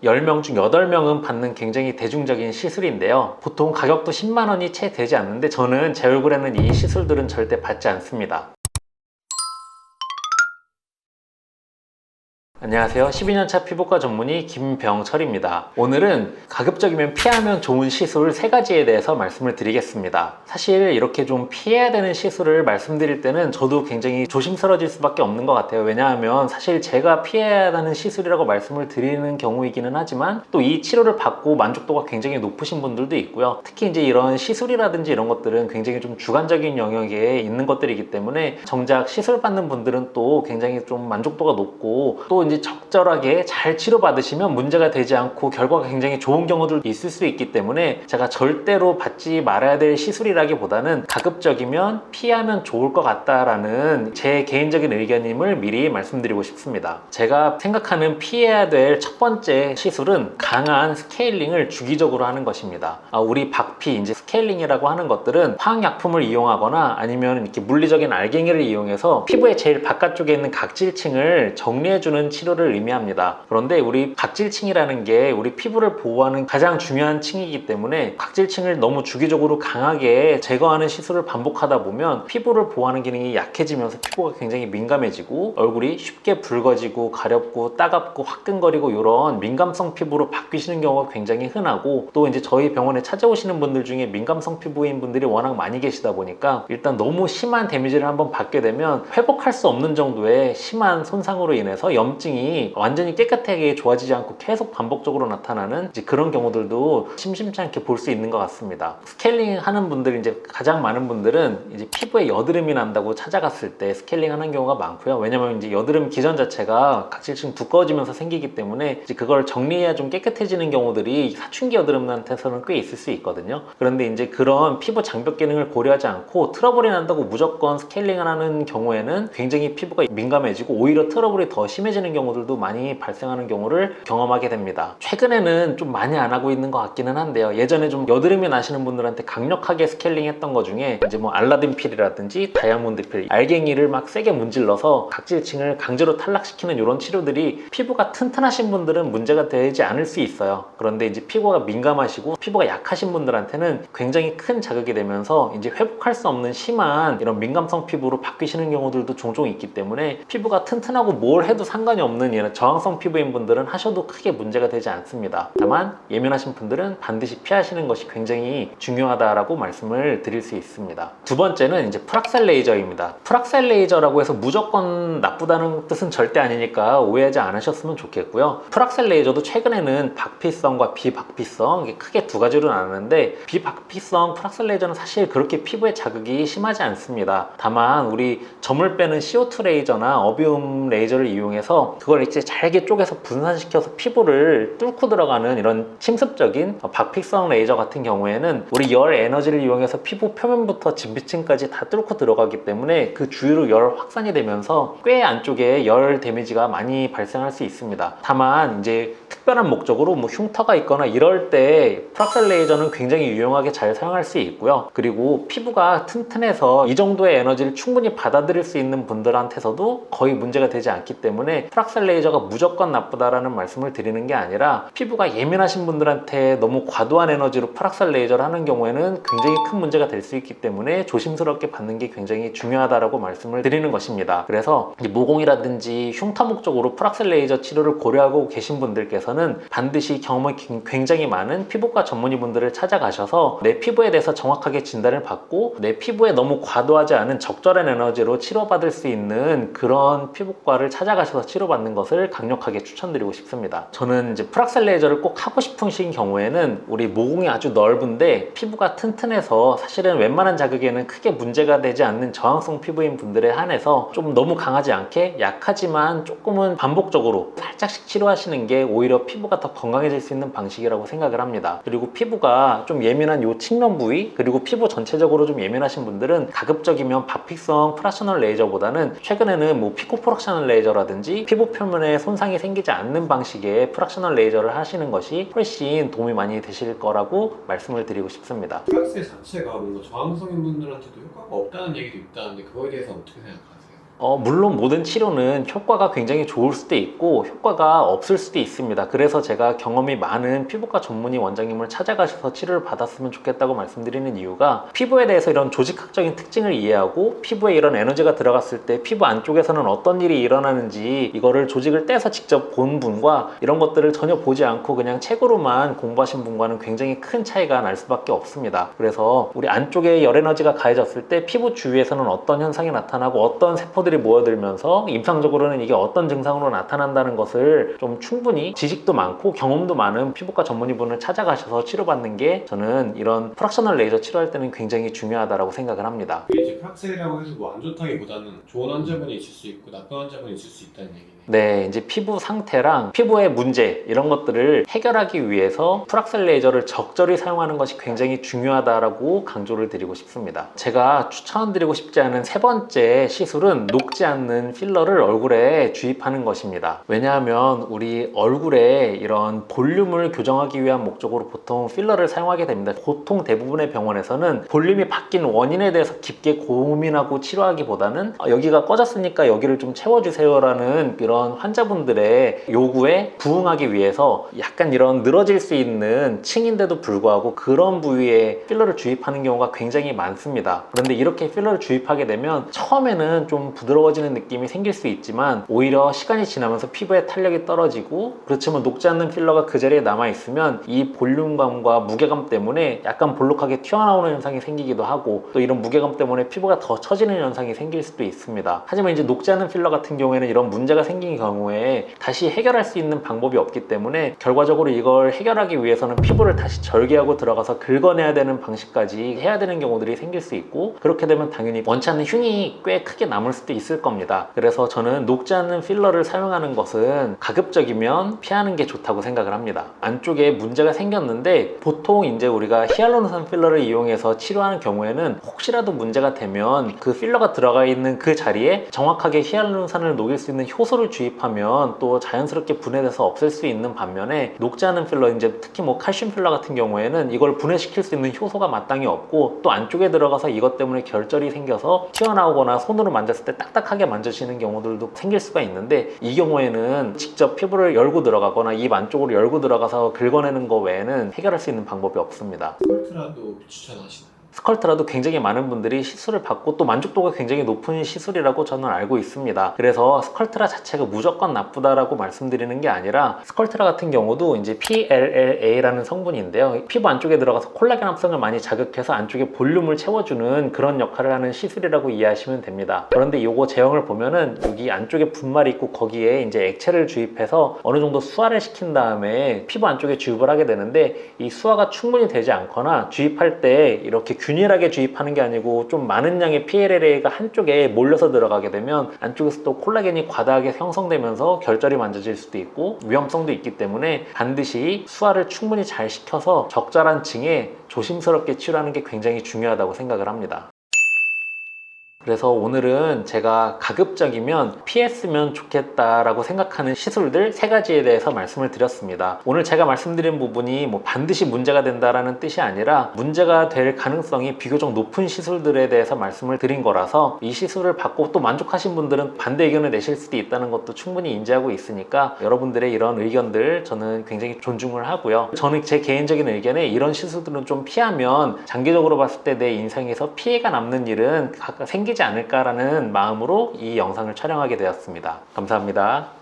10명 중 8명은 받는 굉장히 대중적인 시술인데요. 보통 가격도 10만 원이 채 되지 않는데 저는 제 얼굴에는 이 시술들은 절대 받지 않습니다. 안녕하세요. 12년차 피부과 전문의 김병철입니다. 오늘은 가급적이면 피하면 좋은 시술 3가지에 대해서 말씀을 드리겠습니다. 사실 이렇게 좀 피해야 되는 시술을 말씀드릴 때는 저도 굉장히 조심스러워질 수밖에 없는 것 같아요. 왜냐하면 사실 제가 피해야 하는 시술이라고 말씀을 드리는 경우이기는 하지만 또 이 치료를 받고 만족도가 굉장히 높으신 분들도 있고요. 특히 이제 이런 시술이라든지 이런 것들은 굉장히 좀 주관적인 영역에 있는 것들이기 때문에 정작 시술 받는 분들은 또 굉장히 좀 만족도가 높고 또 이제 적절하게 잘 치료받으시면 문제가 되지 않고 결과가 굉장히 좋은 경우들도 있을 수 있기 때문에 제가 절대로 받지 말아야 될 시술이라기보다는 가급적이면 피하면 좋을 것 같다라는 제 개인적인 의견임을 미리 말씀드리고 싶습니다. 제가 생각하는 피해야 될 첫 번째 시술은 강한 스케일링을 주기적으로 하는 것입니다. 우리 박피, 이제 스케일링이라고 하는 것들은 화학약품을 이용하거나 아니면 이렇게 물리적인 알갱이를 이용해서 피부의 제일 바깥쪽에 있는 각질층을 정리해주는 치료를 의미합니다. 그런데 우리 각질층이라는 게 우리 피부를 보호하는 가장 중요한 층이기 때문에 각질층을 너무 주기적으로 강하게 제거하는 시술을 반복하다 보면 피부를 보호하는 기능이 약해지면서 피부가 굉장히 민감해지고 얼굴이 쉽게 붉어지고 가렵고 따갑고 화끈거리고 이런 민감성 피부로 바뀌시는 경우가 굉장히 흔하고 또 이제 저희 병원에 찾아오시는 분들 중에 민감성 피부인 분들이 워낙 많이 계시다 보니까 일단 너무 심한 데미지를 한번 받게 되면 회복할 수 없는 정도의 심한 손상으로 인해서 염증이 완전히 깨끗하게 좋아지지 않고 계속 반복적으로 나타나는 이제 그런 경우들도 심심치 않게 볼 수 있는 것 같습니다. 스케일링 하는 분들, 이제 가장 많은 분들은 이제 피부에 여드름이 난다고 찾아갔을 때 스케일링 하는 경우가 많고요. 왜냐면 이제 여드름 기전 자체가 각질층 두꺼워지면서 생기기 때문에 이제 그걸 정리해야 좀 깨끗해지는 경우들이 사춘기 여드름한테서는 꽤 있을 수 있거든요. 그런데 이제 그런 피부 장벽 기능을 고려하지 않고 트러블이 난다고 무조건 스케일링을 하는 경우에는 굉장히 피부가 민감해지고 오히려 트러블이 더 심해지는 경우들도 많이 발생하는 경우를 경험하게 됩니다. 최근에는 좀 많이 안 하고 있는 것 같기는 한데요. 예전에 좀 여드름이 나시는 분들한테 강력하게 스케일링 했던 것 중에 이제 뭐 알라딘 필이라든지 다이아몬드 필, 알갱이를 막 세게 문질러서 각질층을 강제로 탈락시키는 이런 치료들이 피부가 튼튼하신 분들은 문제가 되지 않을 수 있어요. 그런데 이제 피부가 민감하시고 피부가 약하신 분들한테는 굉장히 큰 자극이 되면서 이제 회복할 수 없는 심한 이런 민감성 피부로 바뀌시는 경우들도 종종 있기 때문에 피부가 튼튼하고 뭘 해도 상관이 없는 이런 저항성 피부인 분들은 하셔도 크게 문제가 되지 않습니다. 다만 예민하신 분들은 반드시 피하시는 것이 굉장히 중요하다라고 말씀을 드릴 수 있습니다. 두 번째는 이제 프락셀 레이저입니다. 프락셀 레이저라고 해서 무조건 나쁘다는 뜻은 절대 아니니까 오해하지 않으셨으면 좋겠고요. 프락셀 레이저도 최근에는 박피성과 비박피성, 이게 크게 두 가지로 나누는데 비박피성 프락셀 레이저는 사실 그렇게 피부에 자극이 심하지 않습니다. 다만 우리 점을 빼는 CO2 레이저나 어비움 레이저를 이용해서 그걸 이제 잘게 쪼개서 분산시켜서 피부를 뚫고 들어가는 이런 침습적인 박피성 레이저 같은 경우에는 우리 열 에너지를 이용해서 피부 표면부터 진피층까지 다 뚫고 들어가기 때문에 그 주위로 열 확산이 되면서 꽤 안쪽에 열 데미지가 많이 발생할 수 있습니다. 다만 이제 특별한 목적으로 뭐 흉터가 있거나 이럴 때 프락셀 레이저는 굉장히 유용하게 잘 사용할 수 있고요. 그리고 피부가 튼튼해서 이 정도의 에너지를 충분히 받아들일 수 있는 분들한테서도 거의 문제가 되지 않기 때문에 프락셀 레이저가 무조건 나쁘다라는 말씀을 드리는 게 아니라 피부가 예민하신 분들한테 너무 과도한 에너지로 프락셀 레이저를 하는 경우에는 굉장히 큰 문제가 될 수 있기 때문에 조심스럽게 받는 게 굉장히 중요하다라고 말씀을 드리는 것입니다. 그래서 모공이라든지 흉터 목적으로 프락셀 레이저 치료를 고려하고 계신 분들께서는 반드시 경험이 굉장히 많은 피부과 전문의분들을 찾아가셔서 내 피부에 대해서 정확하게 진단을 받고 내 피부에 너무 과도하지 않은 적절한 에너지로 치료받을 수 있는 그런 피부과를 찾아가셔서 치료받는 것을 강력하게 추천드리고 싶습니다. 저는 이제 프락셀 레이저를 꼭 하고 싶으신 경우에는 우리 모공이 아주 넓은데 피부가 튼튼해서 사실은 웬만한 자극에는 크게 문제가 되지 않는 저항성 피부인 분들에 한해서 좀 너무 강하지 않게 약하지만 조금은 반복적으로 살짝씩 치료하시는 게 오히려 피부가 더 건강해질 수 있는 방식이라고 생각을 합니다. 그리고 피부가 좀 예민한 요 측면 부위 그리고 피부 전체적으로 좀 예민하신 분들은 가급적이면 박피성 프락셔널 레이저보다는 최근에는 뭐 피코 프락셔널 레이저라든지 피부 표면에 손상이 생기지 않는 방식의 프락셔널 레이저를 하시는 것이 훨씬 도움이 많이 되실 거라고 말씀을 드리고 싶습니다. 프락셀 자체가 뭔가 저항성인 분들한테도 효과가 없다는 얘기도 있다는데 그거에 대해서 어떻게 생각하세요? 물론 모든 치료는 효과가 굉장히 좋을 수도 있고 효과가 없을 수도 있습니다. 그래서 제가 경험이 많은 피부과 전문의 원장님을 찾아가셔서 치료를 받았으면 좋겠다고 말씀드리는 이유가, 피부에 대해서 이런 조직학적인 특징을 이해하고 피부에 이런 에너지가 들어갔을 때 피부 안쪽에서는 어떤 일이 일어나는지 이거를 조직을 떼서 직접 본 분과 이런 것들을 전혀 보지 않고 그냥 책으로만 공부하신 분과는 굉장히 큰 차이가 날 수밖에 없습니다. 그래서 우리 안쪽에 열 에너지가 가해졌을 때 피부 주위에서는 어떤 현상이 나타나고 어떤 세포들이 모여들면서 임상적으로는 이게 어떤 증상으로 나타난다는 것을 좀 충분히 지식도 많고 경험도 많은 피부과 전문의분을 찾아가셔서 치료받는 게 저는 이런 프락셔널 레이저 치료할 때는 굉장히 중요하다고 생각을 합니다. 이게 프락셀이라고 해서 뭐 안 좋다기보다는 좋은 환자분이 있을 수 있고 나쁜 환자분이 있을 수 있다는 얘기네요. 네, 이제 피부 상태랑 피부의 문제 이런 것들을 해결하기 위해서 프락셀 레이저를 적절히 사용하는 것이 굉장히 중요하다라고 강조를 드리고 싶습니다. 제가 추천드리고 싶지 않은 세 번째 시술은 녹지 않는 필러를 얼굴에 주입하는 것입니다. 왜냐하면 우리 얼굴에 이런 볼륨을 교정하기 위한 목적으로 보통 필러를 사용하게 됩니다. 보통 대부분의 병원에서는 볼륨이 바뀐 원인에 대해서 깊게 고민하고 치료하기보다는 여기가 꺼졌으니까 여기를 좀 채워주세요 라는 이런 환자분들의 요구에 부응하기 위해서 약간 이런 늘어질 수 있는 층인데도 불구하고 그런 부위에 필러를 주입하는 경우가 굉장히 많습니다. 그런데 이렇게 필러를 주입하게 되면 처음에는 좀 부드러워지는 느낌이 생길 수 있지만 오히려 시간이 지나면서 피부의 탄력이 떨어지고, 그렇지만 녹지 않는 필러가 그 자리에 남아있으면 이 볼륨감과 무게감 때문에 약간 볼록하게 튀어나오는 현상이 생기기도 하고, 또 이런 무게감 때문에 피부가 더 처지는 현상이 생길 수도 있습니다. 하지만 이제 녹지 않는 필러 같은 경우에는 이런 문제가 생긴 경우에 다시 해결할 수 있는 방법이 없기 때문에 결과적으로 이걸 해결하기 위해서는 피부를 다시 절개하고 들어가서 긁어내야 되는 방식까지 해야 되는 경우들이 생길 수 있고, 그렇게 되면 당연히 원치 않는 흉이 꽤 크게 남을 수도 있을 겁니다. 그래서 저는 녹지 않는 필러를 사용하는 것은 가급적이면 피하는 게 좋다고 생각을 합니다. 안쪽에 문제가 생겼는데 보통 이제 우리가 히알루론산 필러를 이용해서 치료하는 경우에는 혹시라도 문제가 되면 그 필러가 들어가 있는 그 자리에 정확하게 히알루론산을 녹일 수 있는 효소를 주입하면 또 자연스럽게 분해돼서 없앨 수 있는 반면에, 녹지 않은 필러, 이제 특히 뭐 칼슘 필러 같은 경우에는 이걸 분해시킬 수 있는 효소가 마땅히 없고 또 안쪽에 들어가서 이것 때문에 결절이 생겨서 튀어나오거나 손으로 만졌을 때 딱딱하게 만져지는 경우들도 생길 수가 있는데, 이 경우에는 직접 피부를 열고 들어가거나 입 안쪽으로 열고 들어가서 긁어내는 거 외에는 해결할 수 있는 방법이 없습니다. 스컬트라도 추천하시나요? 스컬트라도 굉장히 많은 분들이 시술을 받고 또 만족도가 굉장히 높은 시술이라고 저는 알고 있습니다. 그래서 스컬트라 자체가 무조건 나쁘다라고 말씀드리는 게 아니라, 스컬트라 같은 경우도 이제 PLLA라는 성분인데요, 피부 안쪽에 들어가서 콜라겐 합성을 많이 자극해서 안쪽에 볼륨을 채워주는 그런 역할을 하는 시술이라고 이해하시면 됩니다. 그런데 이거 제형을 보면은 여기 안쪽에 분말이 있고 거기에 이제 액체를 주입해서 어느 정도 수화를 시킨 다음에 피부 안쪽에 주입을 하게 되는데, 이 수화가 충분히 되지 않거나 주입할 때 이렇게 균일하게 주입하는 게 아니고 좀 많은 양의 PLLA가 한쪽에 몰려서 들어가게 되면 안쪽에서 또 콜라겐이 과다하게 형성되면서 결절이 만져질 수도 있고 위험성도 있기 때문에 반드시 수화를 충분히 잘 시켜서 적절한 층에 조심스럽게 치료하는 게 굉장히 중요하다고 생각을 합니다. 그래서 오늘은 제가 가급적이면 피했으면 좋겠다라고 생각하는 시술들 3가지에 대해서 말씀을 드렸습니다. 오늘 제가 말씀드린 부분이 뭐 반드시 문제가 된다라는 뜻이 아니라 문제가 될 가능성이 비교적 높은 시술들에 대해서 말씀을 드린 거라서, 이 시술을 받고 또 만족하신 분들은 반대 의견을 내실 수도 있다는 것도 충분히 인지하고 있으니까 여러분들의 이런 의견들 저는 굉장히 존중을 하고요. 저는 제 개인적인 의견에 이런 시술들은 좀 피하면 장기적으로 봤을 때 내 인생에서 피해가 남는 일은 생기지 않을까라는 마음으로 이 영상을 촬영하게 되었습니다. 감사합니다.